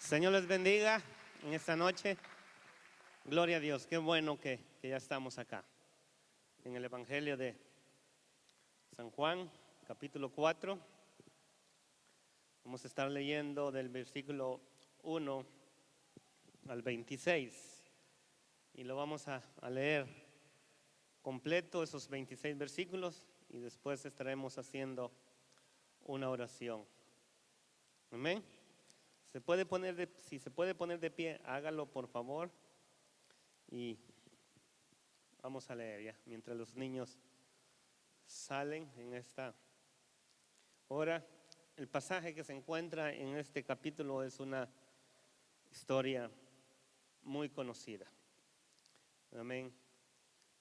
Señor les bendiga en esta noche. Gloria a Dios, qué bueno que ya estamos acá. En el Evangelio de San Juan, capítulo 4. Vamos a estar leyendo del versículo 1 al 26. Y lo vamos a leer completo, esos 26 versículos, y después estaremos haciendo una oración. Amén. Si se puede poner de pie, hágalo por favor. Y vamos a leer ya, mientras los niños salen en esta hora. El pasaje que se encuentra en este capítulo es una historia muy conocida. Amén.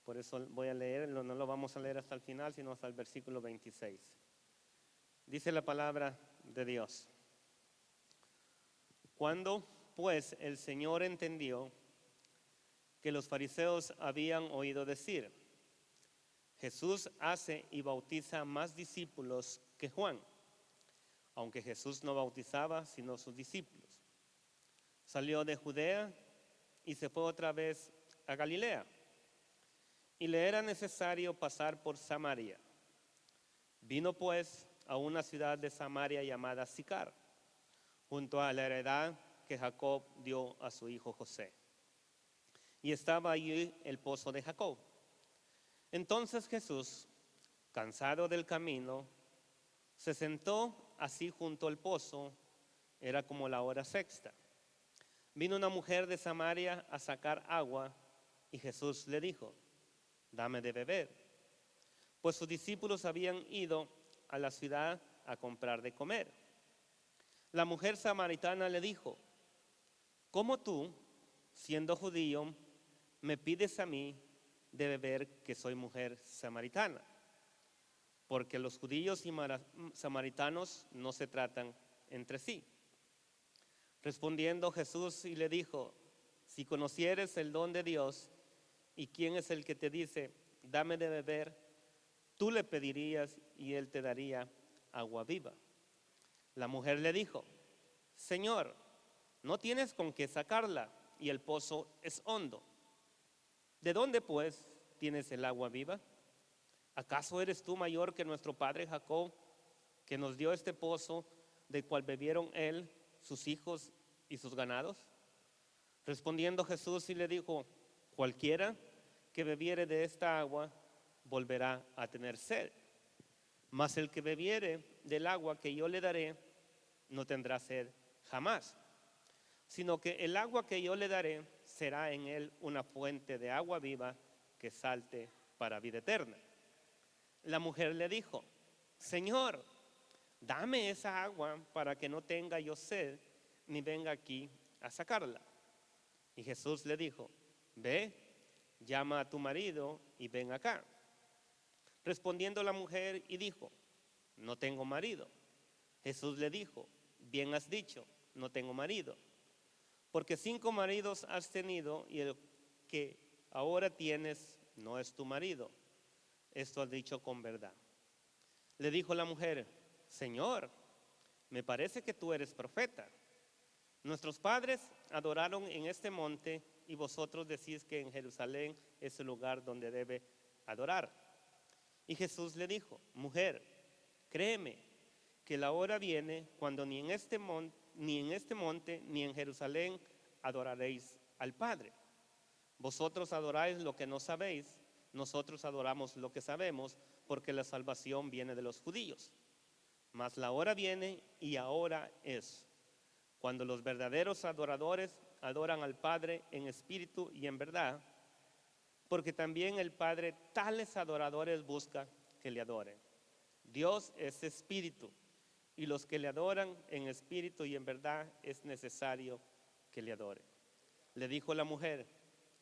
Por eso voy a leerlo, no lo vamos a leer hasta el final, sino hasta el versículo 26. Dice la palabra de Dios: Cuando pues el Señor entendió que los fariseos habían oído decir: Jesús hace y bautiza más discípulos que Juan, aunque Jesús no bautizaba sino sus discípulos, salió de Judea y se fue otra vez a Galilea, y le era necesario pasar por Samaria. Vino pues a una ciudad de Samaria llamada Sicar, junto a la heredad que Jacob dio a su hijo José. Y estaba allí el pozo de Jacob. Entonces Jesús, cansado del camino, se sentó así junto al pozo. Era como la hora sexta. Vino una mujer de Samaria a sacar agua, y Jesús le dijo: dame de beber, pues sus discípulos habían ido a la ciudad a comprar de comer. La mujer samaritana le dijo: ¿cómo tú, siendo judío, me pides a mí de beber, que soy mujer samaritana? Porque los judíos y samaritanos no se tratan entre sí. Respondiendo Jesús y le dijo: si conocieres el don de Dios y quién es el que te dice dame de beber, tú le pedirías y él te daría agua viva. La mujer le dijo: Señor, no tienes con qué sacarla y el pozo es hondo. ¿De dónde pues tienes el agua viva? ¿Acaso eres tú mayor que nuestro padre Jacob, que nos dio este pozo, del cual bebieron él, sus hijos y sus ganados? Respondiendo Jesús y le dijo: cualquiera que bebiere de esta agua volverá a tener sed, mas el que bebiere del agua que yo le daré no tendrá sed jamás, sino que el agua que yo le daré será en él una fuente de agua viva que salte para vida eterna. La mujer le dijo: Señor, dame esa agua para que no tenga yo sed ni venga aquí a sacarla. Y Jesús le dijo: ve, llama a tu marido y ven acá. Respondiendo la mujer y dijo: no tengo marido. Jesús le dijo: bien has dicho, no tengo marido, porque 5 maridos has tenido y el que ahora tienes no es tu marido. Esto has dicho con verdad. Le dijo la mujer: Señor, me parece que tú eres profeta. Nuestros padres adoraron en este monte y vosotros decís que en Jerusalén es el lugar donde debe adorar. Y Jesús le dijo: mujer, créeme que la hora viene cuando ni en este monte ni en Jerusalén adoraréis al Padre. Vosotros adoráis lo que no sabéis, nosotros adoramos lo que sabemos, porque la salvación viene de los judíos. Mas la hora viene y ahora es, cuando los verdaderos adoradores adoran al Padre en espíritu y en verdad, porque también el Padre tales adoradores busca que le adoren. Dios es espíritu, y los que le adoran en espíritu y en verdad es necesario que le adoren. Le dijo la mujer: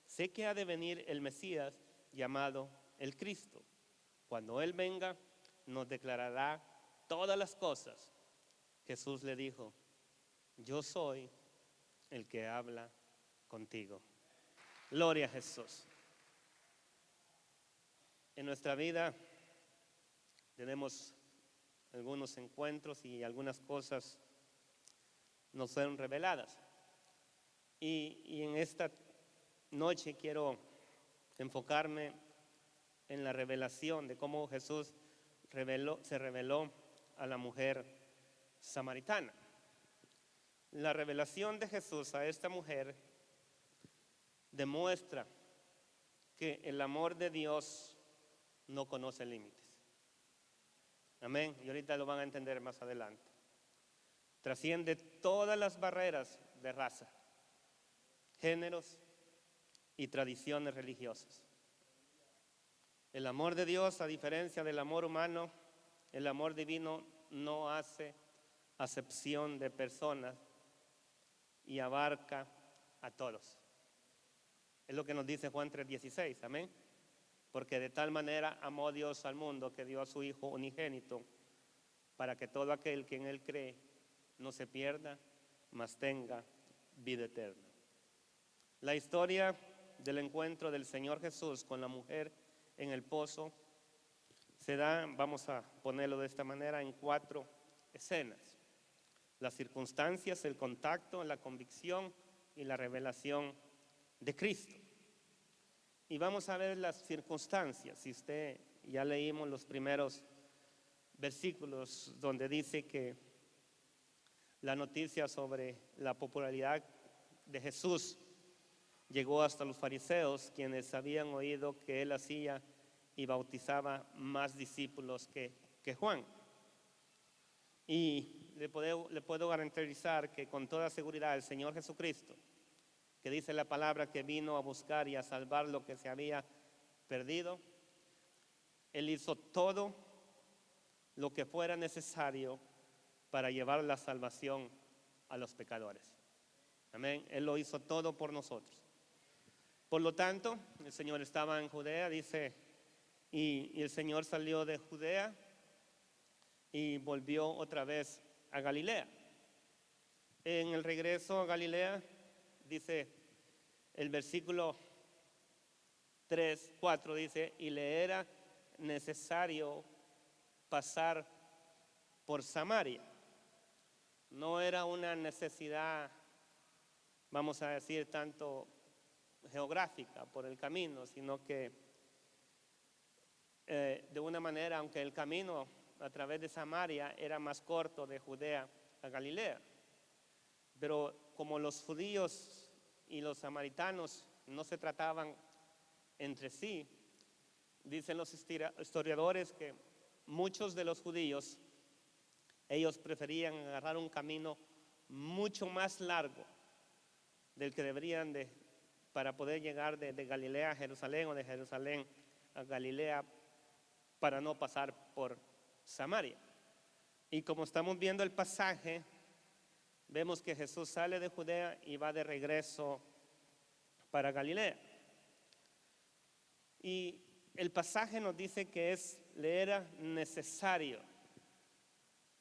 sé que ha de venir el Mesías, llamado el Cristo. Cuando Él venga, nos declarará todas las cosas. Jesús le dijo: yo soy el que habla contigo. Gloria a Jesús. En nuestra vida tenemos algunos encuentros y algunas cosas nos fueron reveladas. Y en esta noche quiero enfocarme en la revelación de cómo Jesús se reveló a la mujer samaritana. La revelación de Jesús a esta mujer demuestra que el amor de Dios no conoce límites. Amén. Y ahorita lo van a entender más adelante. Trasciende todas las barreras de raza, géneros y tradiciones religiosas. El amor de Dios, a diferencia del amor humano, el amor divino no hace acepción de personas y abarca a todos. Es lo que nos dice Juan 3:16, amén. Porque de tal manera amó Dios al mundo que dio a su Hijo unigénito, para que todo aquel que en Él cree no se pierda, mas tenga vida eterna. La historia del encuentro del Señor Jesús con la mujer en el pozo se da, vamos a ponerlo de esta manera, en 4 escenas: las circunstancias, el contacto, la convicción y la revelación de Cristo. Y vamos a ver las circunstancias. Si usted ya leímos los primeros versículos donde dice que la noticia sobre la popularidad de Jesús llegó hasta los fariseos, quienes habían oído que él hacía y bautizaba más discípulos que Juan. Y le puedo garantizar que con toda seguridad el Señor Jesucristo, que dice la palabra que vino a buscar y a salvar lo que se había perdido, Él hizo todo lo que fuera necesario para llevar la salvación a los pecadores. Amén. Él lo hizo todo por nosotros. Por lo tanto, el Señor estaba en Judea, dice, y el Señor salió de Judea y volvió otra vez a Galilea. En el regreso a Galilea, dice el versículo 4, dice, y le era necesario pasar por Samaria. No era una necesidad, vamos a decir, tanto geográfica por el camino, sino que de una manera, aunque el camino a través de Samaria era más corto de Judea a Galilea, pero como los judíos y los samaritanos no se trataban entre sí, dicen los historiadores que muchos de los judíos, ellos preferían agarrar un camino mucho más largo del que deberían para poder llegar de Galilea a Jerusalén o de Jerusalén a Galilea, para no pasar por Samaria. Y como estamos viendo el pasaje, vemos que Jesús sale de Judea y va de regreso para Galilea. Y el pasaje nos dice que le era necesario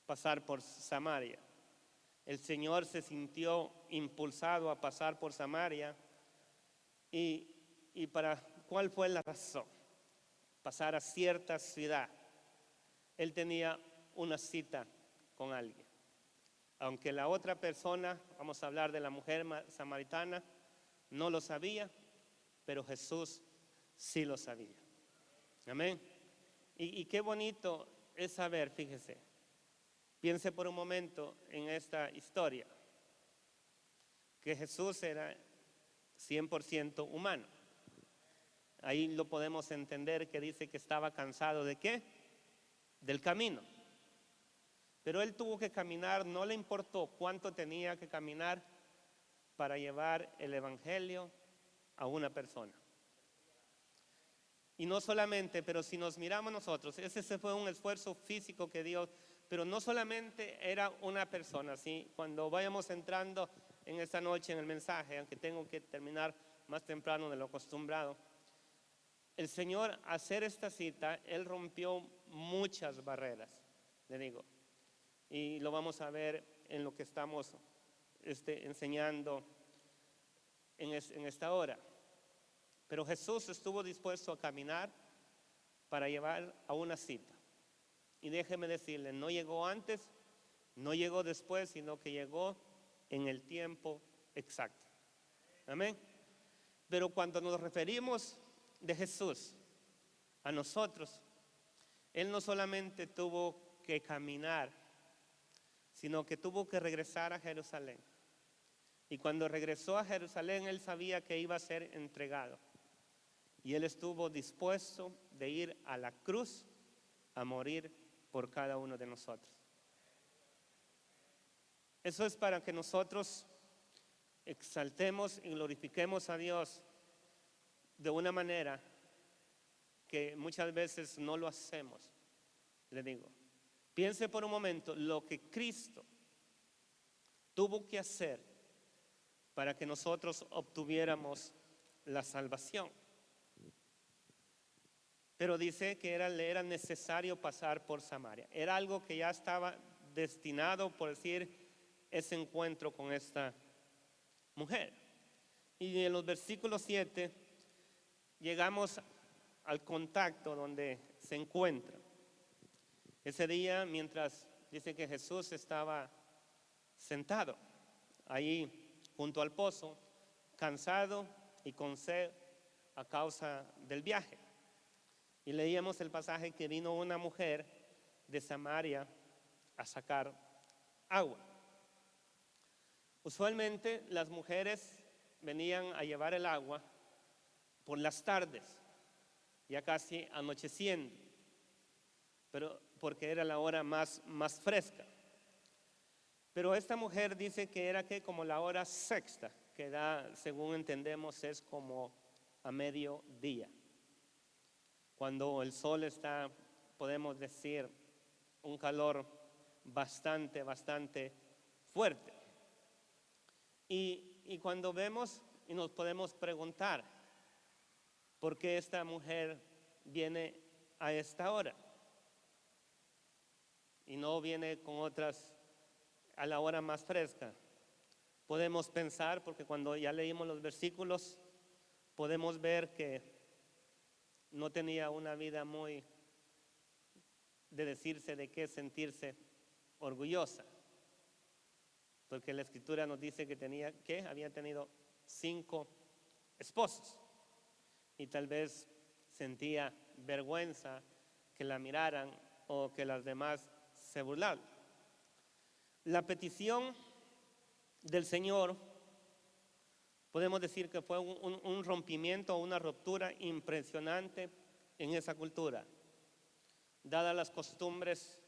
pasar por Samaria. El Señor se sintió impulsado a pasar por Samaria. ¿Y cuál fue la razón? Pasar a cierta ciudad. Él tenía una cita con alguien. Aunque la otra persona, vamos a hablar de la mujer samaritana, no lo sabía, pero Jesús sí lo sabía. Amén. Y qué bonito es saber, fíjese, piense por un momento en esta historia, que Jesús era 100% humano. Ahí lo podemos entender, que dice que estaba cansado ¿de qué? Del camino. Pero él tuvo que caminar, no le importó cuánto tenía que caminar para llevar el evangelio a una persona. Y no solamente, pero si nos miramos nosotros, ese fue un esfuerzo físico que dio, pero no solamente era una persona, ¿sí? Cuando vayamos entrando en esta noche en el mensaje, aunque tengo que terminar más temprano de lo acostumbrado, el Señor, al hacer esta cita, Él rompió muchas barreras, le digo, y lo vamos a ver en lo que estamos enseñando en esta hora. Pero Jesús estuvo dispuesto a caminar para llevar a una cita. Y déjeme decirle, no llegó antes, no llegó después, sino que llegó en el tiempo exacto. Amén. Pero cuando nos referimos de Jesús a nosotros, Él no solamente tuvo que caminar, sino que tuvo que regresar a Jerusalén. Y cuando regresó a Jerusalén, Él sabía que iba a ser entregado. Y Él estuvo dispuesto de ir a la cruz a morir por cada uno de nosotros. Eso es para que nosotros exaltemos y glorifiquemos a Dios de una manera que muchas veces no lo hacemos. Le digo, piense por un momento lo que Cristo tuvo que hacer para que nosotros obtuviéramos la salvación. Pero dice que le era necesario pasar por Samaria. Era algo que ya estaba destinado, por decir, ese encuentro con esta mujer. Y en los versículos 7 llegamos al contacto donde se encuentra. Ese día, mientras dice que Jesús estaba sentado ahí junto al pozo, cansado y con sed a causa del viaje. Y leíamos el pasaje que vino una mujer de Samaria a sacar agua. Usualmente las mujeres venían a llevar el agua por las tardes, ya casi anocheciendo, pero porque era la hora más fresca. Pero esta mujer dice que era como la hora sexta, que da, según entendemos, es como a mediodía. Cuando el sol está, podemos decir, un calor bastante fuerte. Y cuando vemos y nos podemos preguntar, ¿por qué esta mujer viene a esta hora? Y no viene con otras a la hora más fresca. Podemos pensar, porque cuando ya leímos los versículos, podemos ver que no tenía una vida muy de decirse de qué sentirse orgullosa, porque la escritura nos dice que había tenido 5 esposos y tal vez sentía vergüenza que la miraran o que las demás se burlaran. La petición del Señor, podemos decir que fue un rompimiento, una ruptura impresionante en esa cultura, dadas las costumbres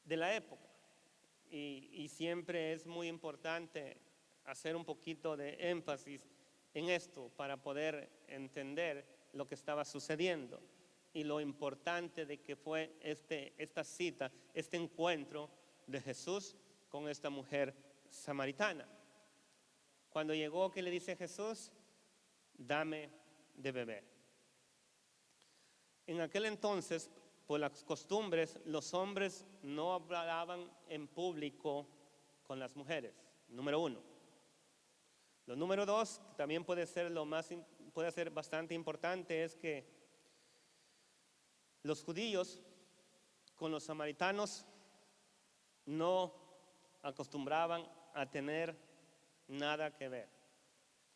de la época. Y siempre es muy importante hacer un poquito de énfasis en esto para poder entender lo que estaba sucediendo y lo importante de que fue esta cita, este encuentro de Jesús con esta mujer samaritana. Cuando llegó, ¿qué le dice Jesús? Dame de beber. En aquel entonces, por las costumbres, los hombres no hablaban en público con las mujeres, número 1. Lo número 2, que también puede ser bastante importante, es que los judíos con los samaritanos no acostumbraban a tener nada que ver.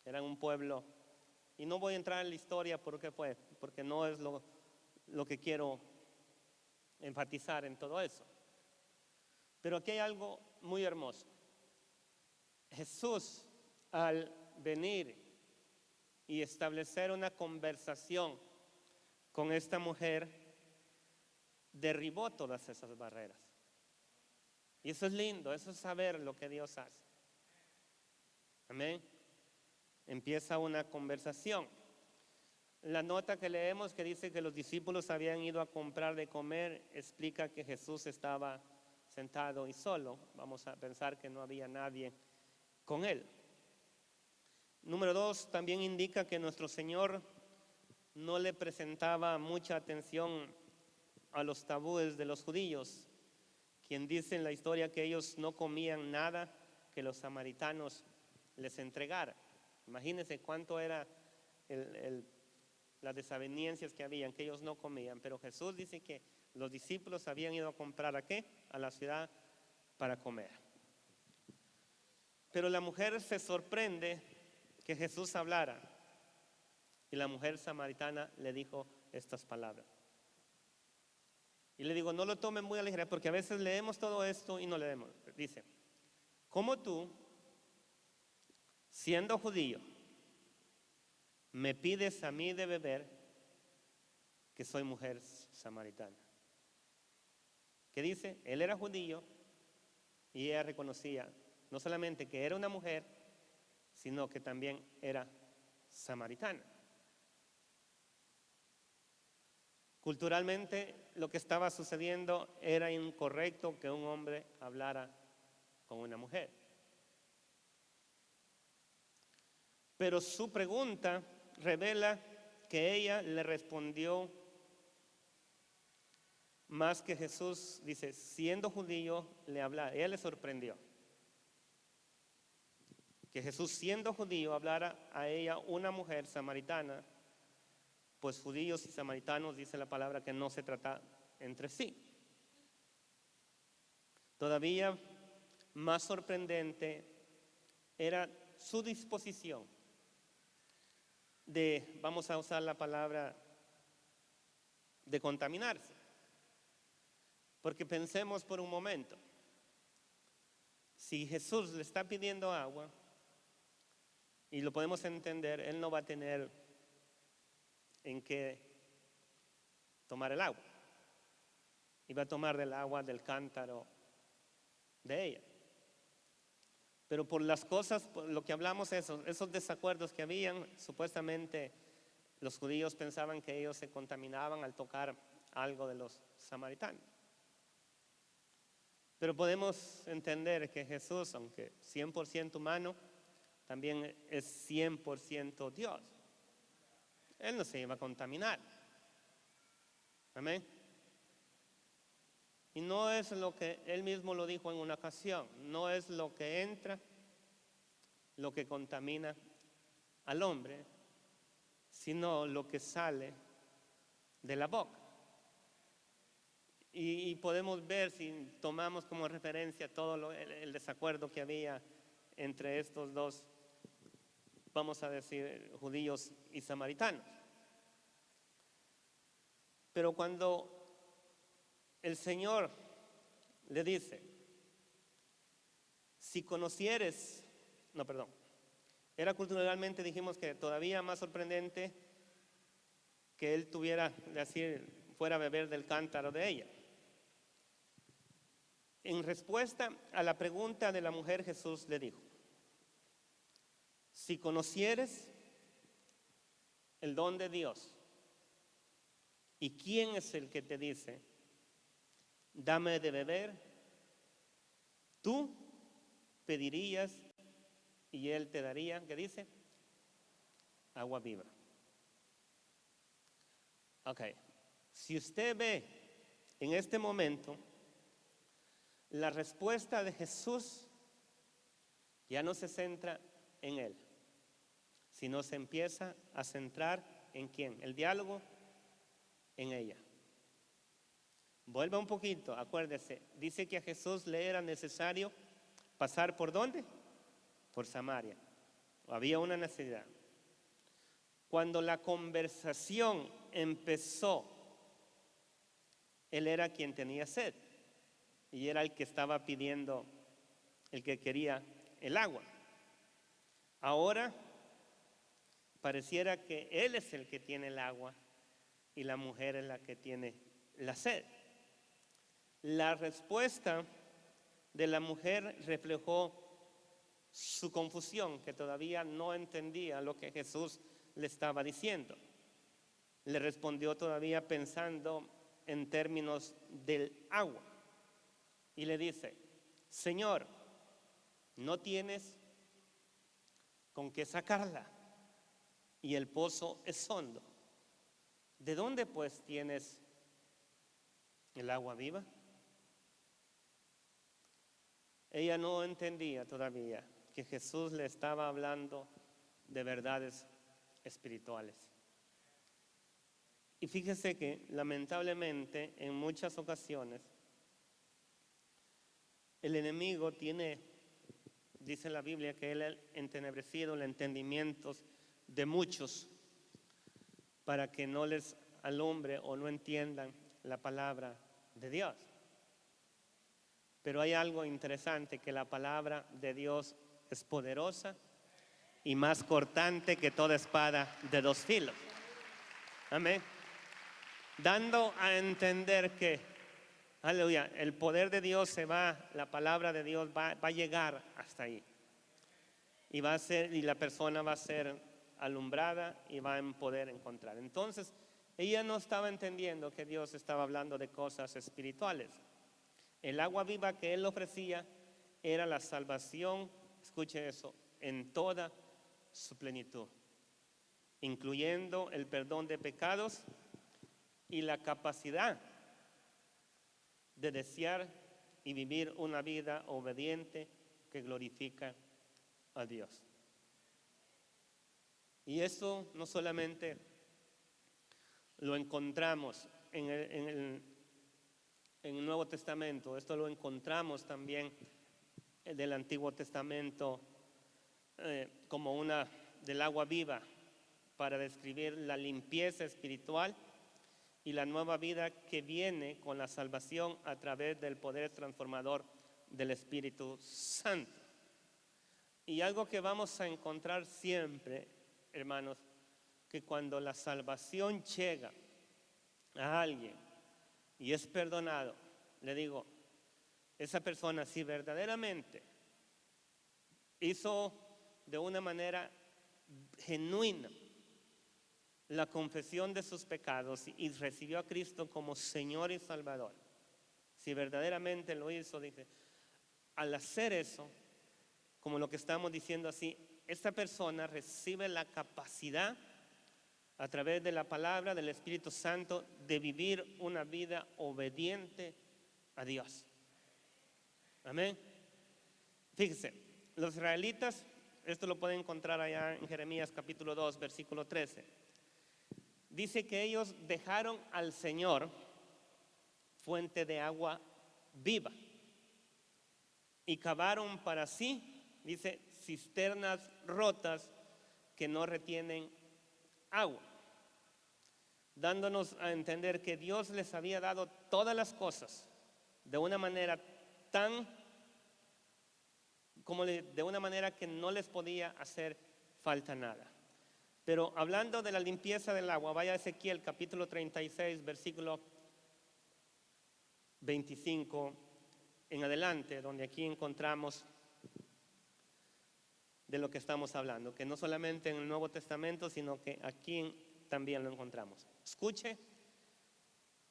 Eran un pueblo, y no voy a entrar en la historia porque no es lo que quiero enfatizar en todo eso. Pero aquí hay algo muy hermoso. Jesús, al venir y establecer una conversación con esta mujer, derribó todas esas barreras. Y eso es lindo, eso es saber lo que Dios hace. Amén. Empieza una conversación. La nota que leemos que dice que los discípulos habían ido a comprar de comer, explica que Jesús estaba sentado y solo. Vamos a pensar que no había nadie con él. Número 2, también indica que nuestro Señor no le presentaba mucha atención a los tabúes de los judíos, quien dice en la historia que ellos no comían nada que los samaritanos les entregaran. Imagínense cuánto era las desavenencias que habían, que ellos no comían. Pero Jesús dice que los discípulos habían ido a comprar ¿a qué? A la ciudad para comer. Pero la mujer se sorprende que Jesús hablara. Y la mujer samaritana le dijo estas palabras. Y le digo, no lo tomen muy a la ligera, porque a veces leemos todo esto y no leemos. Dice, ¿cómo tú, siendo judío, me pides a mí de beber que soy mujer samaritana? ¿Qué dice? Él era judío y ella reconocía no solamente que era una mujer, sino que también era samaritana. Culturalmente lo que estaba sucediendo era incorrecto que un hombre hablara con una mujer. Pero su pregunta revela que ella le respondió más que Jesús, dice, siendo judío, le hablara. Ella le sorprendió que Jesús, siendo judío, hablara a ella, una mujer samaritana, pues judíos y samaritanos, dice la palabra, que no se trata entre sí. Todavía más sorprendente era su disposición de, vamos a usar la palabra, de contaminarse. Porque pensemos por un momento, si Jesús le está pidiendo agua, y lo podemos entender, él no va a tener en qué tomar el agua. Iba a tomar del agua del cántaro de ella. Pero por las cosas, por lo que hablamos, esos desacuerdos que habían, supuestamente los judíos pensaban que ellos se contaminaban al tocar algo de los samaritanos. Pero podemos entender que Jesús, aunque 100% humano, también es 100% Dios. Él no se iba a contaminar. Amén. Y no es lo que él mismo lo dijo en una ocasión, no es lo que entra lo que contamina al hombre, sino lo que sale de la boca. Y podemos ver, si tomamos como referencia todo el desacuerdo que había entre estos dos, vamos a decir, judíos y samaritanos. Pero cuando el Señor le dice, si conocieres, era culturalmente, dijimos que todavía más sorprendente que él fuera a beber del cántaro de ella. En respuesta a la pregunta de la mujer, Jesús le dijo, si conocieres el don de Dios, ¿y quién es el que te dice, dame de beber? Tú pedirías y él te daría, ¿qué dice? Agua viva. Ok, si usted ve en este momento, la respuesta de Jesús ya no se centra en él, sino se empieza a centrar en quién, el diálogo en ella. Vuelva un poquito, acuérdese, dice que a Jesús le era necesario pasar ¿por dónde? Por Samaria. Había una necesidad. Cuando la conversación empezó, él era quien tenía sed y era el que estaba pidiendo, el que quería el agua. Ahora pareciera que él es el que tiene el agua y la mujer es la que tiene la sed. La respuesta de la mujer reflejó su confusión, que todavía no entendía lo que Jesús le estaba diciendo. Le respondió todavía pensando en términos del agua. Y le dice, Señor, no tienes con qué sacarla y el pozo es hondo. ¿De dónde pues tienes el agua viva? Ella no entendía todavía que Jesús le estaba hablando de verdades espirituales. Y fíjese que lamentablemente en muchas ocasiones el enemigo tiene dice la Biblia que Él ha entenebrecido el entendimiento de muchos para que no les alumbre o no entiendan la palabra de Dios. Pero hay algo interesante, que la palabra de Dios es poderosa y más cortante que toda espada de dos filos. Amén. Dando a entender que, aleluya, el poder de Dios la palabra de Dios va a llegar hasta ahí. Y la persona va a ser alumbrada y va a poder encontrar. Entonces, ella no estaba entendiendo que Dios estaba hablando de cosas espirituales. El agua viva que Él ofrecía era la salvación, escuche eso, en toda su plenitud, incluyendo el perdón de pecados y la capacidad de desear y vivir una vida obediente que glorifica a Dios. Y eso no solamente lo encontramos en el Nuevo Testamento, esto lo encontramos también del Antiguo Testamento como del agua viva para describir la limpieza espiritual y la nueva vida que viene con la salvación a través del poder transformador del Espíritu Santo. Y algo que vamos a encontrar siempre, hermanos, que cuando la salvación llega a alguien y es perdonado, le digo, esa persona si verdaderamente hizo de una manera genuina la confesión de sus pecados y recibió a Cristo como Señor y Salvador, si verdaderamente lo hizo, dice, al hacer eso, como lo que estamos diciendo así, esta persona recibe la capacidad a través de la palabra del Espíritu Santo de vivir una vida obediente a Dios. Amén. Fíjese, los israelitas, esto lo pueden encontrar allá en Jeremías capítulo 2, versículo 13. Dice que ellos dejaron al Señor fuente de agua viva y cavaron para sí, dice, cisternas rotas que no retienen agua, dándonos a entender que Dios les había dado todas las cosas de una manera de una manera que no les podía hacer falta nada. Pero hablando de la limpieza del agua, vaya a Ezequiel capítulo 36, versículo 25 en adelante, donde aquí encontramos de lo que estamos hablando, que no solamente en el Nuevo Testamento, sino que aquí también lo encontramos. Escuche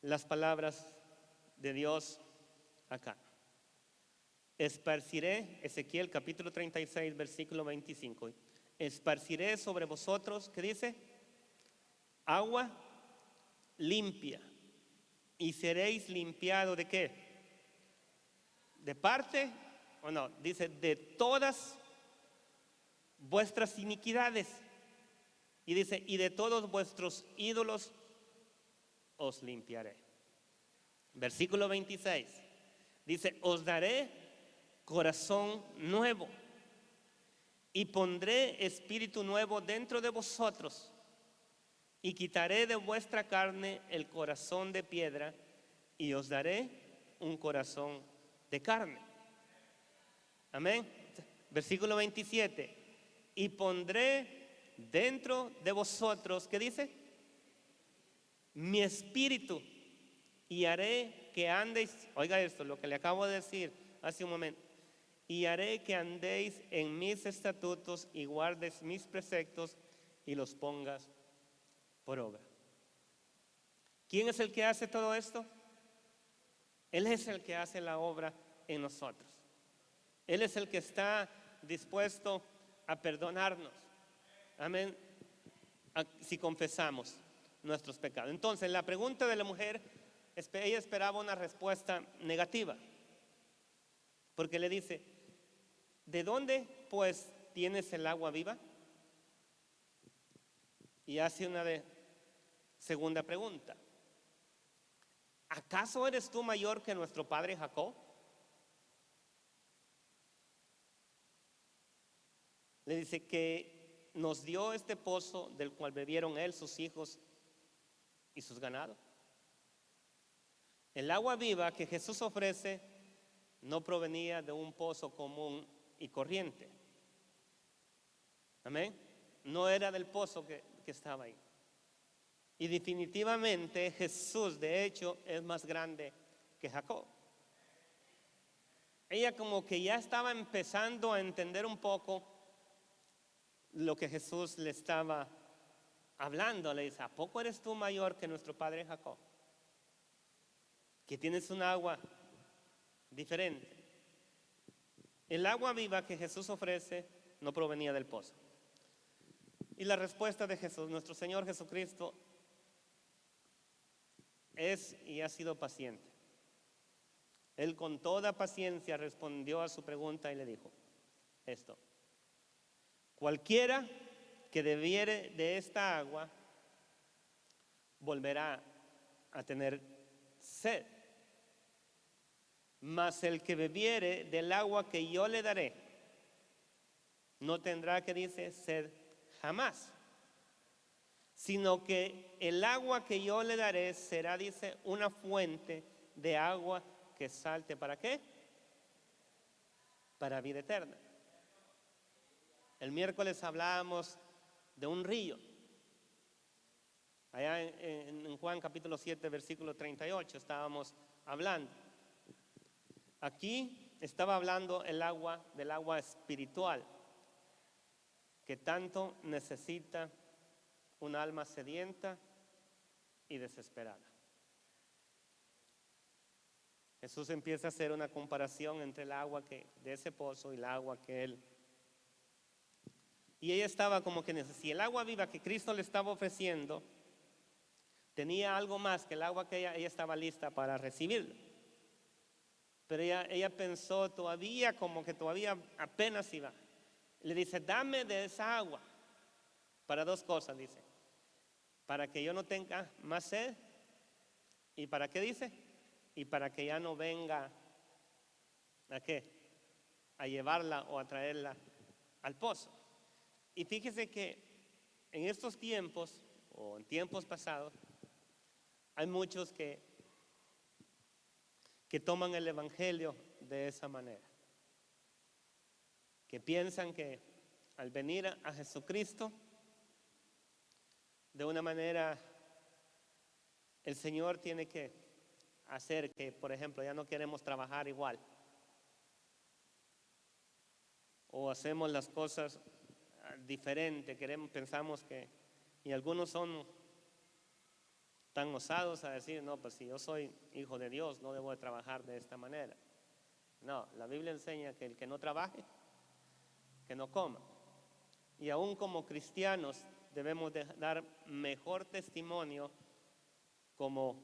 las palabras de Dios acá. Esparciré, Ezequiel capítulo 36, versículo 25. Esparciré sobre vosotros, ¿qué dice? Agua limpia. ¿Y seréis limpiados de qué? ¿De parte o no? Dice, de todas vuestras iniquidades. Y dice, y de todos vuestros ídolos os limpiaré. Versículo 26. Dice, os daré corazón nuevo y pondré espíritu nuevo dentro de vosotros y quitaré de vuestra carne el corazón de piedra y os daré un corazón de carne. Amén. Versículo 27. Y pondré dentro de vosotros, ¿qué dice? Mi espíritu y haré que andéis, oiga esto, lo que le acabo de decir hace un momento, y haré que andéis en mis estatutos y guardes mis preceptos y los pongas por obra. ¿Quién es el que hace todo esto? Él es el que hace la obra en nosotros. Él es el que está dispuesto a perdonarnos. Amén. Si confesamos nuestros pecados. Entonces, la pregunta de la mujer, ella esperaba una respuesta negativa. Porque le dice, ¿de dónde pues tienes el agua viva? Y hace una segunda pregunta. ¿Acaso eres tú mayor que nuestro padre Jacob? Le dice que nos dio este pozo del cual bebieron él, sus hijos y sus ganados. El agua viva que Jesús ofrece no provenía de un pozo común y corriente. Amén. No era del pozo que estaba ahí. Y definitivamente Jesús, de hecho, es más grande que Jacob. Ella como que ya estaba empezando a entender un poco lo que Jesús le estaba hablando. Le dice, ¿a poco eres tú mayor que nuestro padre Jacob? Que tienes un agua diferente. El agua viva que Jesús ofrece no provenía del pozo. Y la respuesta de Jesús, nuestro Señor Jesucristo, es y ha sido paciente. Él con toda paciencia respondió a su pregunta y le dijo esto: cualquiera que bebiere de esta agua volverá a tener sed, mas el que bebiere del agua que yo le daré no tendrá, que dice, sed jamás, sino que el agua que yo le daré será, dice, una fuente de agua que salte. ¿Para qué? Para vida eterna. El miércoles hablábamos de un río. Allá en Juan capítulo 7, versículo 38 estábamos hablando. Aquí estaba hablando del agua espiritual que tanto necesita un alma sedienta y desesperada. Jesús empieza a hacer una comparación entre el agua de ese pozo y el agua que él. Y ella estaba como que si el agua viva que Cristo le estaba ofreciendo tenía algo más que el agua que ella estaba lista para recibirlo. Pero ella pensó todavía como que todavía apenas iba. Le dice, dame de esa agua. Para dos cosas, dice. Para que yo no tenga más sed. ¿Y para qué dice? Y para que ya no venga, ¿a qué? A llevarla o a traerla al pozo. Y fíjese que en estos tiempos, o en tiempos pasados, hay muchos que toman el evangelio de esa manera. Que piensan que al venir a Jesucristo, de una manera, el Señor tiene que hacer que, por ejemplo, ya no queremos trabajar igual. O hacemos las cosas diferente, pensamos que, y algunos son tan osados a decir, no, pues si yo soy hijo de Dios, no debo de trabajar de esta manera. No, la Biblia enseña que el que no trabaje, que no coma. Y aún como cristianos debemos de dar mejor testimonio como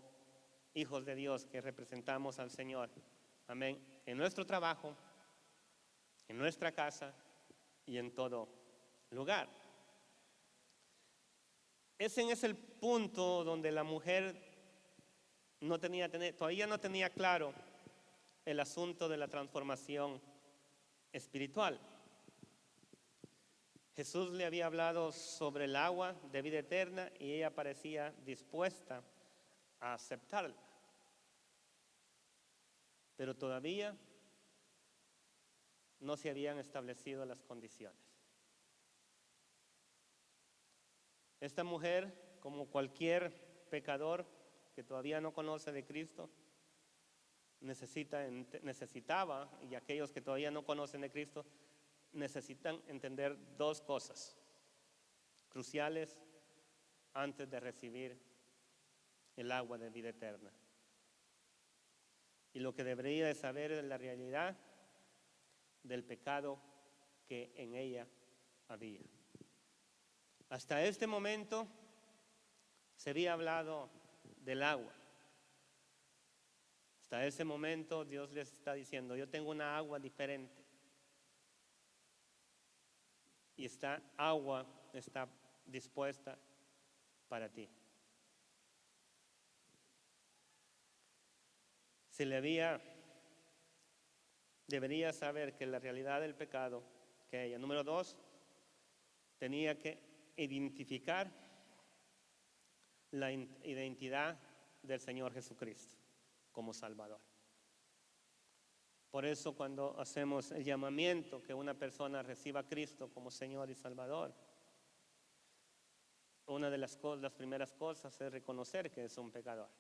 hijos de Dios que representamos al Señor. Amén. En nuestro trabajo, en nuestra casa y en todo lugar. Ese es el punto donde la mujer todavía no tenía claro el asunto de la transformación espiritual. Jesús le había hablado sobre el agua de vida eterna y ella parecía dispuesta a aceptarla. Pero todavía no se habían establecido las condiciones. Esta mujer, como cualquier pecador que todavía no conoce de Cristo, necesitaba, y aquellos que todavía no conocen de Cristo, necesitan entender dos cosas cruciales antes de recibir el agua de vida eterna. Y lo que debería de saber es la realidad del pecado que en ella había. Hasta este momento se había hablado del agua. Hasta ese momento Dios les está diciendo, yo tengo una agua diferente. Y esta agua está dispuesta para ti. Debería saber que la realidad del pecado que ella. Número dos, tenía que identificar la identidad del Señor Jesucristo como Salvador. Por eso cuando hacemos el llamamiento que una persona reciba a Cristo como Señor y Salvador, una de las primeras cosas es reconocer que es un pecador.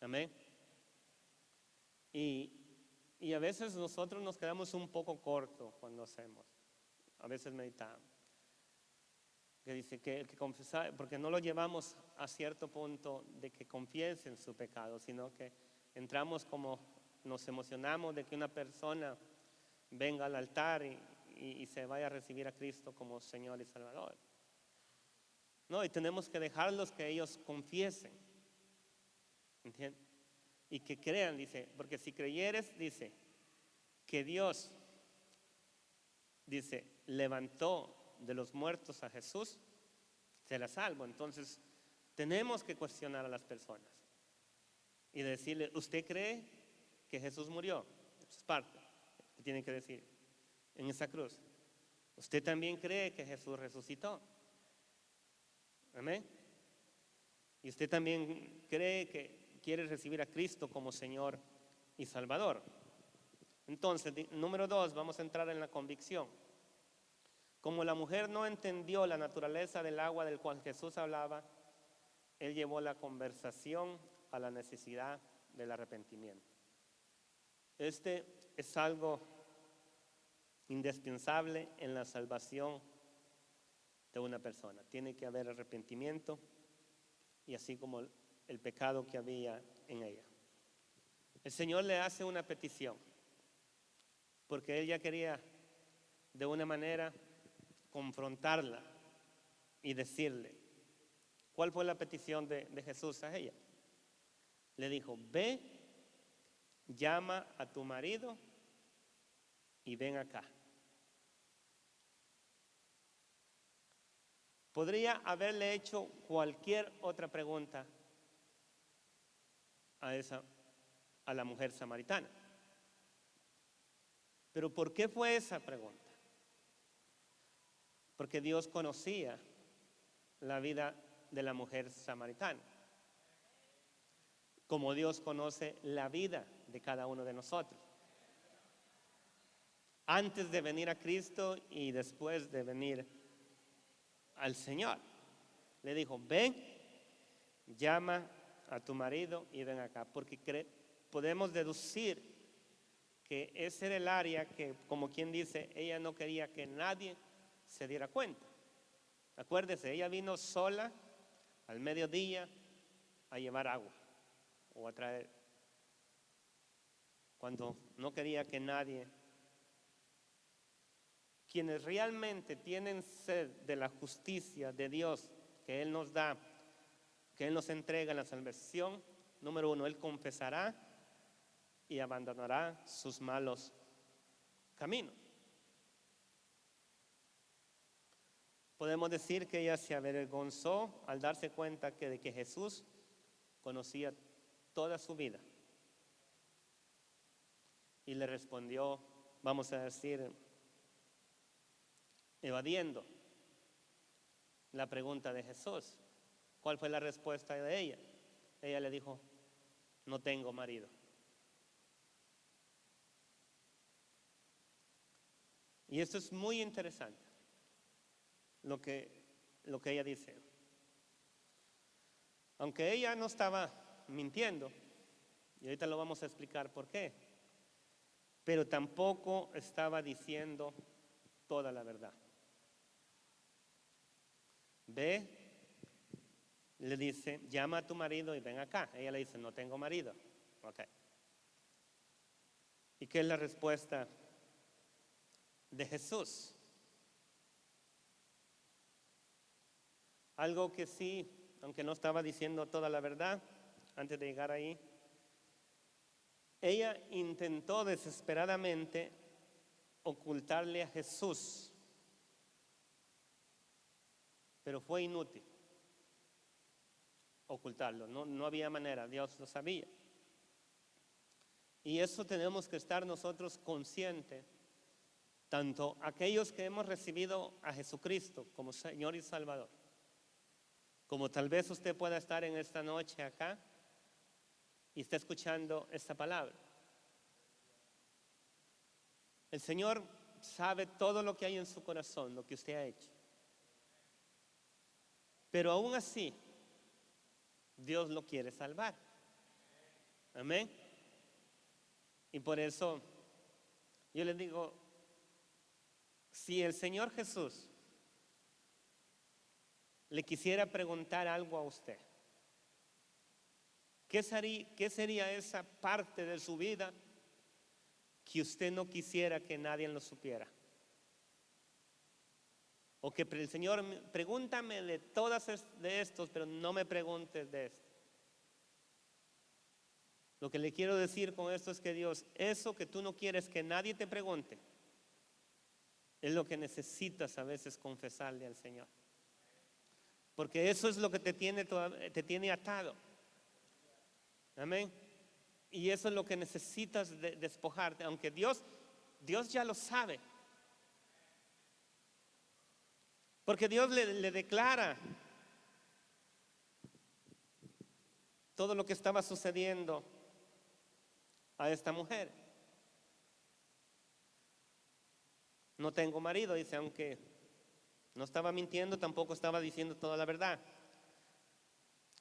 Amén. Y a veces nosotros nos quedamos un poco cortos cuando hacemos. A veces meditamos. Que dice que el que confiesa, porque no lo llevamos a cierto punto de que confiesen su pecado, sino que entramos como nos emocionamos de que una persona venga al altar y se vaya a recibir a Cristo como Señor y Salvador. No, y tenemos que dejarlos que ellos confiesen, ¿entiendes? Y que crean, dice, porque si creyeres, dice, que Dios, dice, levantó de los muertos a Jesús, será salvo. Entonces, tenemos que cuestionar a las personas y decirle, ¿usted cree que Jesús murió? Eso es parte que tienen que decir en esa cruz. ¿Usted también cree que Jesús resucitó? Amén. Y usted también cree que quiere recibir a Cristo como Señor y Salvador. Entonces, número 2, vamos a entrar en la convicción. Como la mujer no entendió la naturaleza del agua del cual Jesús hablaba, él llevó la conversación a la necesidad del arrepentimiento. Este es algo indispensable en la salvación de una persona. Tiene que haber arrepentimiento y así como el pecado que había en ella. El Señor le hace una petición porque ella quería de una manera confrontarla y decirle, ¿cuál fue la petición de Jesús a ella? Le dijo, ve, llama a tu marido y ven acá. Podría haberle hecho cualquier otra pregunta a la mujer samaritana. Pero ¿por qué fue esa pregunta? Porque Dios conocía la vida de la mujer samaritana, como Dios conoce la vida de cada uno de nosotros. Antes de venir a Cristo y después de venir al Señor, le dijo, ven, llama a tu marido y ven acá, porque podemos deducir que ese era el área que, como quien dice, ella no quería que nadie se diera cuenta. Acuérdese, ella vino sola al mediodía a llevar agua o a traer, cuando no quería que nadie. Quienes realmente tienen sed de la justicia de Dios que Él nos da, que Él nos entrega en la salvación, número 1, Él confesará y abandonará sus malos caminos. Podemos decir que ella se avergonzó al darse cuenta de que Jesús conocía toda su vida. Y le respondió, vamos a decir, evadiendo la pregunta de Jesús. ¿Cuál fue la respuesta de ella? Ella le dijo, no tengo marido. Y esto es muy interesante, lo que ella dice. Aunque ella no estaba mintiendo, y ahorita lo vamos a explicar por qué, pero tampoco estaba diciendo toda la verdad. Ve, le dice, llama a tu marido y ven acá. Ella le dice, no tengo marido. Ok. ¿Y qué es la respuesta de Jesús? Algo que sí, aunque no estaba diciendo toda la verdad, antes de llegar ahí, ella intentó desesperadamente ocultarle a Jesús, pero fue inútil ocultarlo, no había manera, Dios lo sabía. Y eso tenemos que estar nosotros conscientes Tanto aquellos que hemos recibido a Jesucristo como Señor y Salvador, como tal vez usted pueda estar en esta noche acá y está escuchando esta palabra. El Señor sabe todo lo que hay en su corazón, lo que usted ha hecho. Pero aún así, Dios lo quiere salvar. Amén. Y por eso yo les digo, si el Señor Jesús le quisiera preguntar algo a usted, ¿qué sería esa parte de su vida que usted no quisiera que nadie lo supiera? O que el Señor, pregúntame de todas de estos, pero no me preguntes de esto. Lo que le quiero decir con esto es que Dios, eso que tú no quieres que nadie te pregunte, es lo que necesitas a veces confesarle al Señor. Porque eso es lo que te tiene atado. Amén. Y eso es lo que necesitas despojarte, aunque Dios ya lo sabe. Porque Dios le declara todo lo que estaba sucediendo a esta mujer. No tengo marido, dice, aunque no estaba mintiendo, tampoco estaba diciendo toda la verdad.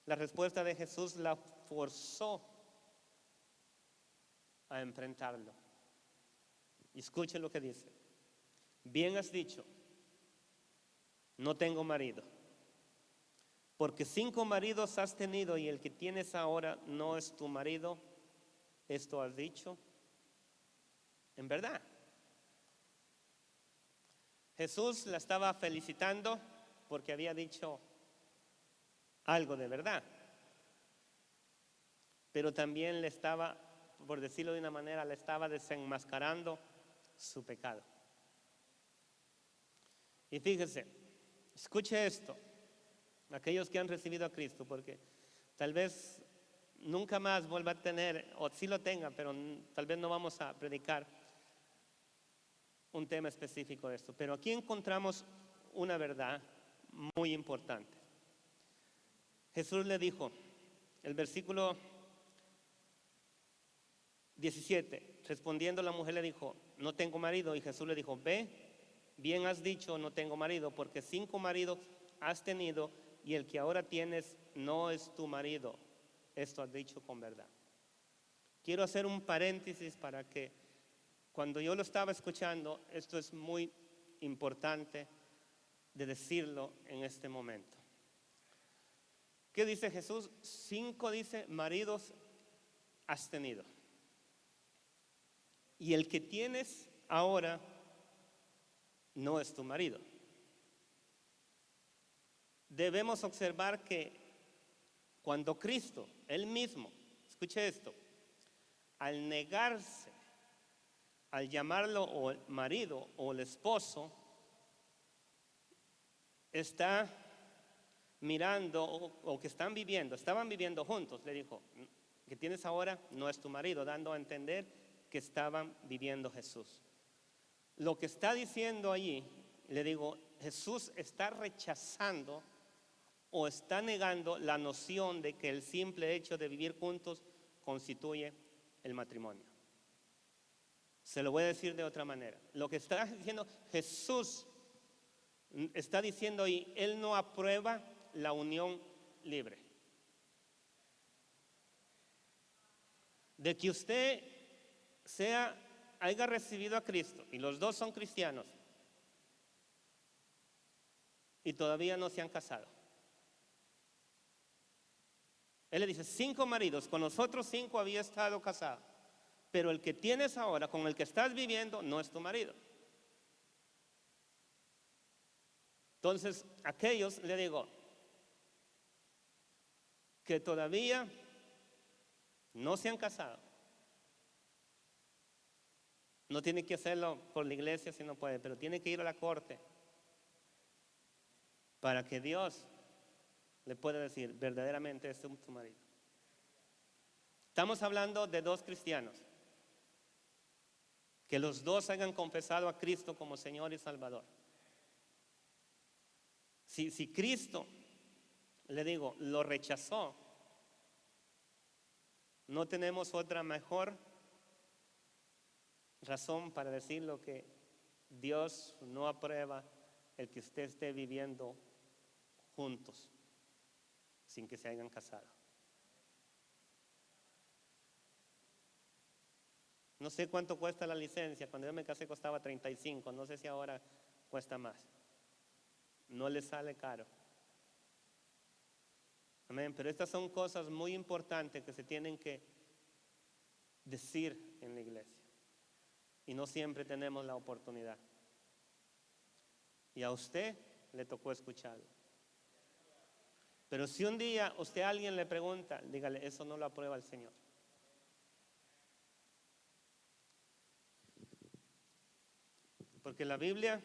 La respuesta de Jesús la forzó a enfrentarlo. Y escuchen lo que dice. Bien has dicho, no tengo marido, porque 5 maridos has tenido y el que tienes ahora no es tu marido. Esto has dicho en verdad. Jesús la estaba felicitando porque había dicho algo de verdad, pero también le estaba, por decirlo de una manera, le estaba desenmascarando su pecado. Y fíjese, escuche esto, aquellos que han recibido a Cristo, porque tal vez nunca más vuelva a tener, o sí lo tenga, pero tal vez no vamos a predicar un tema específico de esto. Pero aquí encontramos una verdad muy importante. Jesús le dijo, el versículo 17, respondiendo la mujer le dijo, no tengo marido. Y Jesús le dijo, ve, bien has dicho, no tengo marido, porque 5 maridos has tenido y el que ahora tienes no es tu marido. Esto has dicho con verdad. Quiero hacer un paréntesis para que cuando yo lo estaba escuchando, esto es muy importante de decirlo en este momento. ¿Qué dice Jesús? 5 dice, maridos has tenido. Y el que tienes ahora no es tu marido. Debemos observar que cuando Cristo, Él mismo, escuche esto, al negarse, al llamarlo o el marido o el esposo, está mirando o que estaban viviendo juntos, le dijo, que tienes ahora no es tu marido, dando a entender que estaban viviendo Jesús. Lo que está diciendo allí, le digo, Jesús está rechazando o está negando la noción de que el simple hecho de vivir juntos constituye el matrimonio. Se lo voy a decir de otra manera. Lo que está diciendo Jesús, está diciendo ahí, Él no aprueba la unión libre. De que usted haya recibido a Cristo y los dos son cristianos y todavía no se han casado. Él le dice, 5 maridos, con los otros 5 había estado casado, pero el que tienes ahora, con el que estás viviendo, no es tu marido. Entonces, aquellos, le digo, que todavía no se han casado, no tiene que hacerlo por la iglesia si no puede, pero tiene que ir a la corte para que Dios le pueda decir, verdaderamente este es tu marido. Estamos hablando de 2 cristianos que los dos hayan confesado a Cristo como Señor y Salvador. Si Cristo, le digo, lo rechazó, no tenemos otra mejor razón para decir lo que Dios no aprueba el que usted esté viviendo juntos sin que se hayan casado. No sé cuánto cuesta la licencia. Cuando yo me casé costaba 35, no sé si ahora cuesta más. No le sale caro. Amén. Pero estas son cosas muy importantes que se tienen que decir en la iglesia. Y no siempre tenemos la oportunidad. Y a usted le tocó escucharlo. Pero si un día usted a alguien le pregunta, dígale, eso no lo aprueba el Señor. Porque la Biblia,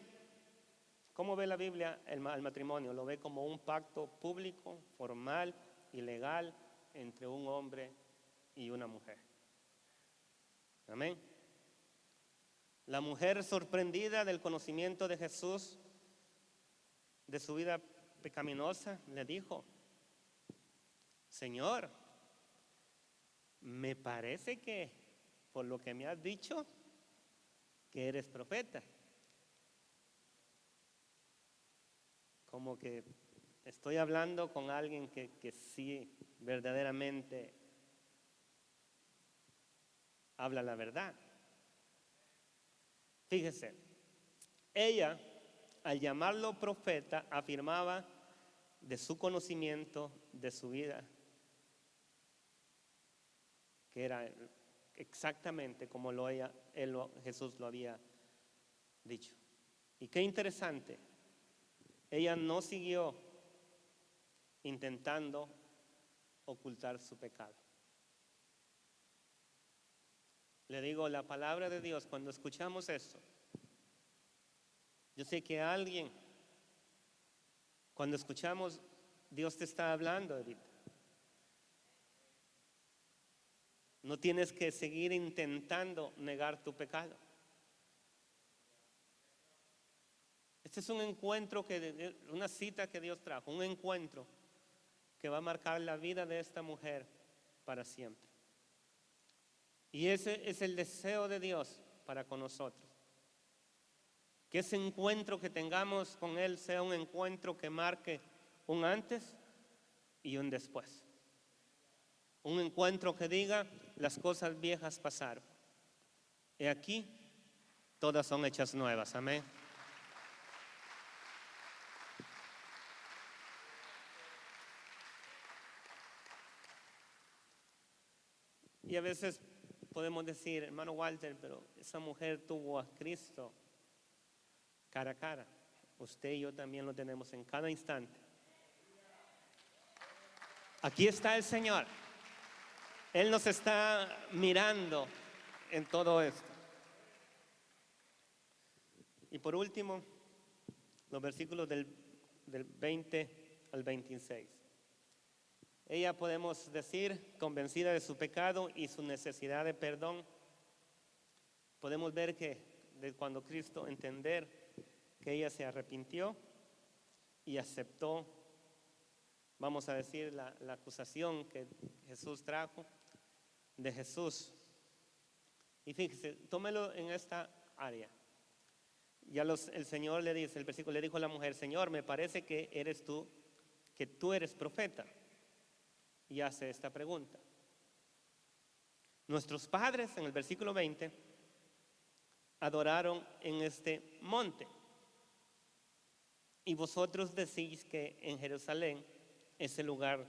¿cómo ve la Biblia el matrimonio? Lo ve como un pacto público, formal y legal entre un hombre y una mujer. Amén. La mujer sorprendida del conocimiento de Jesús, de su vida pecaminosa, le dijo, Señor, me parece que por lo que me has dicho, que eres profeta. Como que estoy hablando con alguien que sí verdaderamente habla la verdad. Fíjese, ella al llamarlo profeta afirmaba de su conocimiento, de su vida, que era exactamente como Jesús lo había dicho. Y qué interesante, ella no siguió intentando ocultar su pecado. Le digo, la palabra de Dios, cuando escuchamos esto, yo sé que alguien, cuando escuchamos, Dios te está hablando ahorita. No tienes que seguir intentando negar tu pecado. Este es un encuentro, una cita que Dios trajo, un encuentro que va a marcar la vida de esta mujer para siempre. Y ese es el deseo de Dios para con nosotros. Que ese encuentro que tengamos con Él sea un encuentro que marque un antes y un después. Un encuentro que diga, las cosas viejas pasaron. Y aquí, todas son hechas nuevas. Amén. Y a veces podemos decir, hermano Walter, pero esa mujer tuvo a Cristo cara a cara. Usted y yo también lo tenemos en cada instante. Aquí está el Señor. Él nos está mirando en todo esto. Y por último, los versículos del 20 al 26. Ella, podemos decir, convencida de su pecado y su necesidad de perdón, podemos ver que de cuando Cristo entender que ella se arrepintió y aceptó, vamos a decir, la acusación que Jesús trajo de Jesús. Y fíjese, tómelo en esta área. Ya el Señor le dice, el versículo le dijo a la mujer, Señor, me parece que tú eres profeta. Y hace esta pregunta. Nuestros padres, en el versículo 20, adoraron en este monte. Y vosotros decís que en Jerusalén es el lugar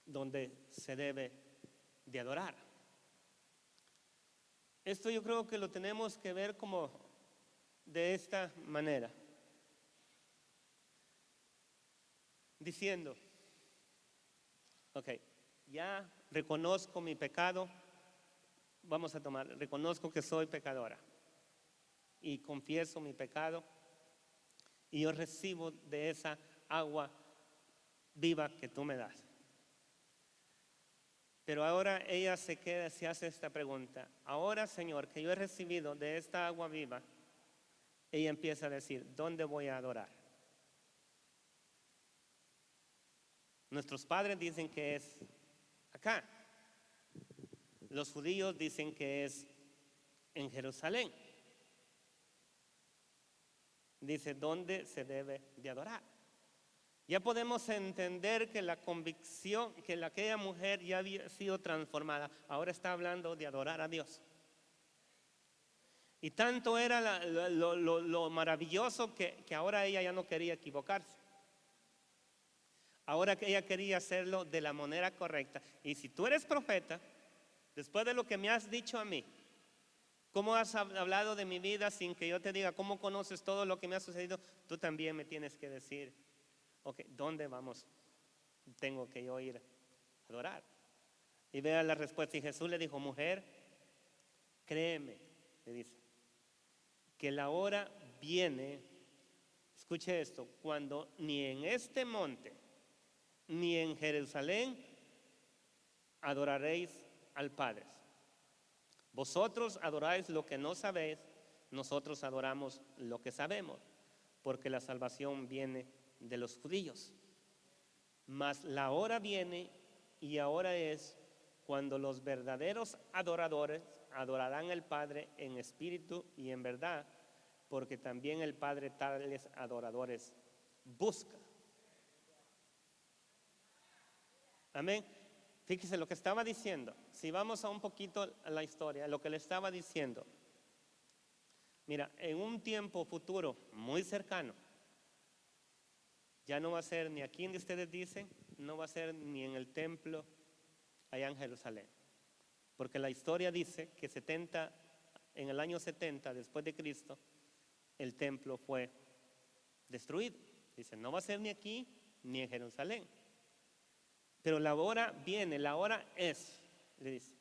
donde se debe de adorar. Esto yo creo que lo tenemos que ver como de esta manera. Diciendo, ok, ya reconozco mi pecado, reconozco que soy pecadora y confieso mi pecado y yo recibo de esa agua viva que tú me das. Pero ahora ella se queda, se hace esta pregunta. Ahora, Señor, que yo he recibido de esta agua viva, ella empieza a decir, ¿dónde voy a adorar? Nuestros padres dicen que es acá. Los judíos dicen que es en Jerusalén. Dice, ¿dónde se debe de adorar? Ya podemos entender que la convicción, que aquella mujer ya había sido transformada, ahora está hablando de adorar a Dios. Y tanto era lo maravilloso que ahora ella ya no quería equivocarse. Ahora que ella quería hacerlo de la manera correcta. Y si tú eres profeta, después de lo que me has dicho a mí, ¿cómo has hablado de mi vida sin que yo te diga cómo conoces todo lo que me ha sucedido? Tú también me tienes que decir, ok, ¿dónde vamos? Tengo que yo ir a adorar. Y vea la respuesta. Y Jesús le dijo, mujer, créeme, le dice, que la hora viene, escuche esto, cuando ni en este monte, ni en Jerusalén adoraréis al Padre. Vosotros adoráis lo que no sabéis, nosotros adoramos lo que sabemos, porque la salvación viene de los judíos. Mas la hora viene y ahora es cuando los verdaderos adoradores adorarán al Padre en espíritu y en verdad, porque también el Padre tales adoradores busca. Amén. Fíjese lo que estaba diciendo. Si vamos a un poquito a la historia, lo que le estaba diciendo. Mira, en un tiempo futuro muy cercano, ya no va a ser ni aquí donde ustedes dicen, no va a ser ni en el templo allá en Jerusalén. Porque la historia dice que en el año 70 después de Cristo, el templo fue destruido. Dice, no va a ser ni aquí ni en Jerusalén. Pero la hora viene, la hora es, le dice,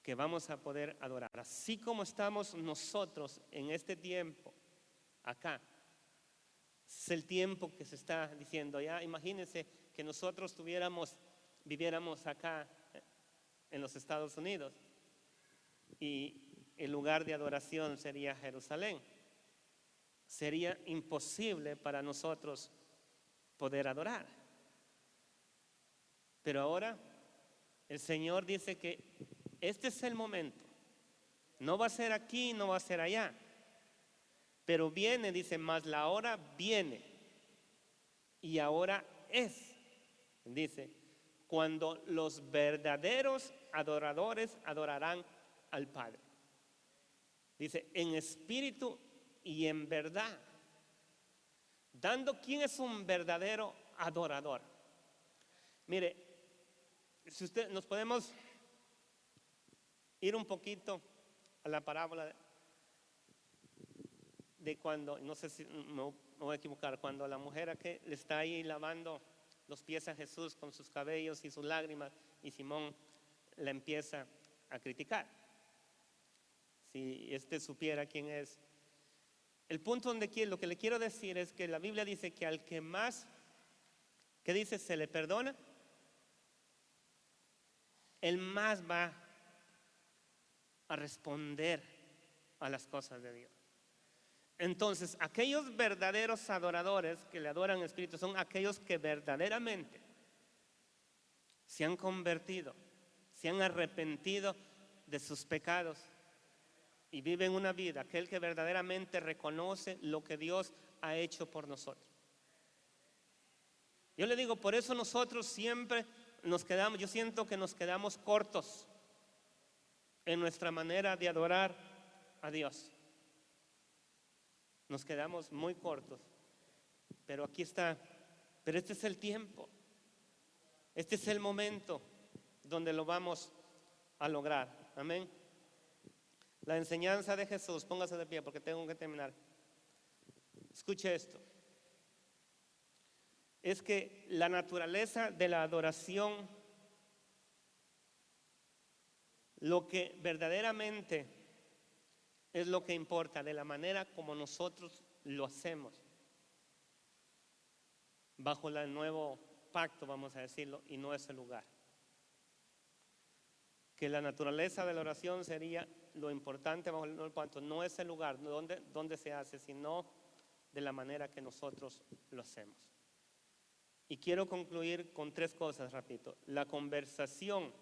que vamos a poder adorar. Así como estamos nosotros en este tiempo, acá, es el tiempo que se está diciendo. Ya imagínense que nosotros viviéramos acá en los Estados Unidos y el lugar de adoración sería Jerusalén. Sería imposible para nosotros poder adorar. Pero ahora el Señor dice que este es el momento. No va a ser aquí, no va a ser allá. Pero viene, dice, más la hora viene. Y ahora es, dice, cuando los verdaderos adoradores adorarán al Padre. Dice, en espíritu y en verdad. ¿Quién es un verdadero adorador? Mire, si nos podemos ir un poquito a la parábola de cuando, no sé si me voy a equivocar, cuando la mujer que le está ahí lavando los pies a Jesús con sus cabellos y sus lágrimas, y Simón la empieza a criticar. Si supiera quién es. El punto lo que le quiero decir es que la Biblia dice que al que más, ¿qué dice? Se le perdona, él más va a responder a las cosas de Dios. Entonces, aquellos verdaderos adoradores que le adoran en espíritu son aquellos que verdaderamente se han convertido, se han arrepentido de sus pecados y viven una vida, aquel que verdaderamente reconoce lo que Dios ha hecho por nosotros. Yo le digo, por eso nosotros siempre yo siento que nos quedamos cortos en nuestra manera de adorar a Dios. Nos quedamos muy cortos. Pero aquí está. Pero este es el tiempo. Este es el momento donde lo vamos a lograr. Amén. La enseñanza de Jesús, póngase de pie porque tengo que terminar. Escuche esto. Es que la naturaleza de la adoración, lo que verdaderamente es lo que importa, de la manera como nosotros lo hacemos, bajo el nuevo pacto, vamos a decirlo, y no ese lugar. que la naturaleza de la oración sería lo importante bajo el pacto, no es el lugar donde se hace, sino de la manera que nosotros lo hacemos. Y quiero concluir con 3 cosas, repito. La conversación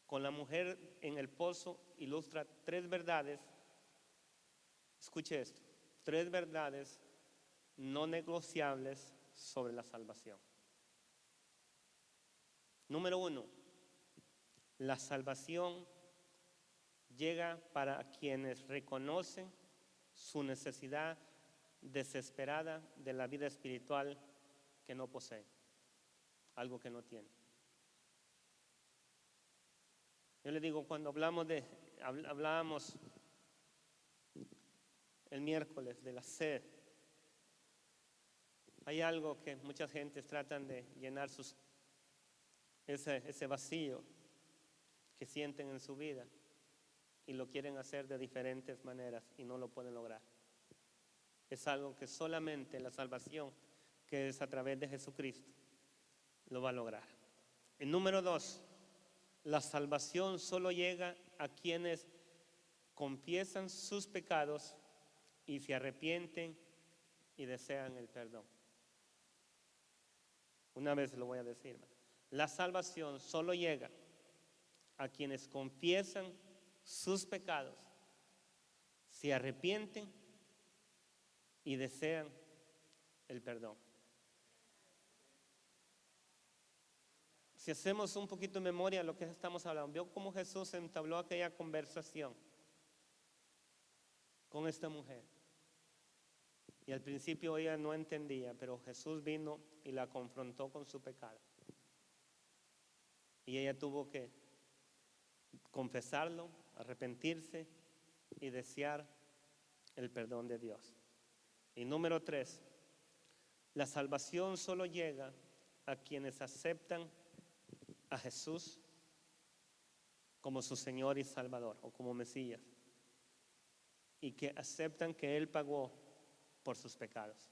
con la mujer en el pozo ilustra 3 verdades. Escuche esto, 3 verdades no negociables sobre la salvación. Número 1, la salvación llega para quienes reconocen su necesidad desesperada de la vida espiritual que no poseen, algo que no tienen. Yo le digo, cuando hablábamos el miércoles de la sed, hay algo que muchas gentes tratan de llenar ese vacío que sienten en su vida y lo quieren hacer de diferentes maneras y no lo pueden lograr. Es algo que solamente la salvación, que es a través de Jesucristo, lo va a lograr. El número 2, la salvación solo llega a quienes confiesan sus pecados y se arrepienten y desean el perdón. Una vez lo voy a decir. La salvación solo llega a quienes confiesan sus pecados, se arrepienten y desean el perdón. Si hacemos un poquito de memoria de lo que estamos hablando, vio cómo Jesús entabló aquella conversación con esta mujer. Y al principio ella no entendía, pero Jesús vino y la confrontó con su pecado. Y ella tuvo que confesarlo, arrepentirse y desear el perdón de Dios. Y número 3, la salvación solo llega a quienes aceptan a Jesús como su Señor y Salvador o como Mesías y que aceptan que Él pagó por sus pecados.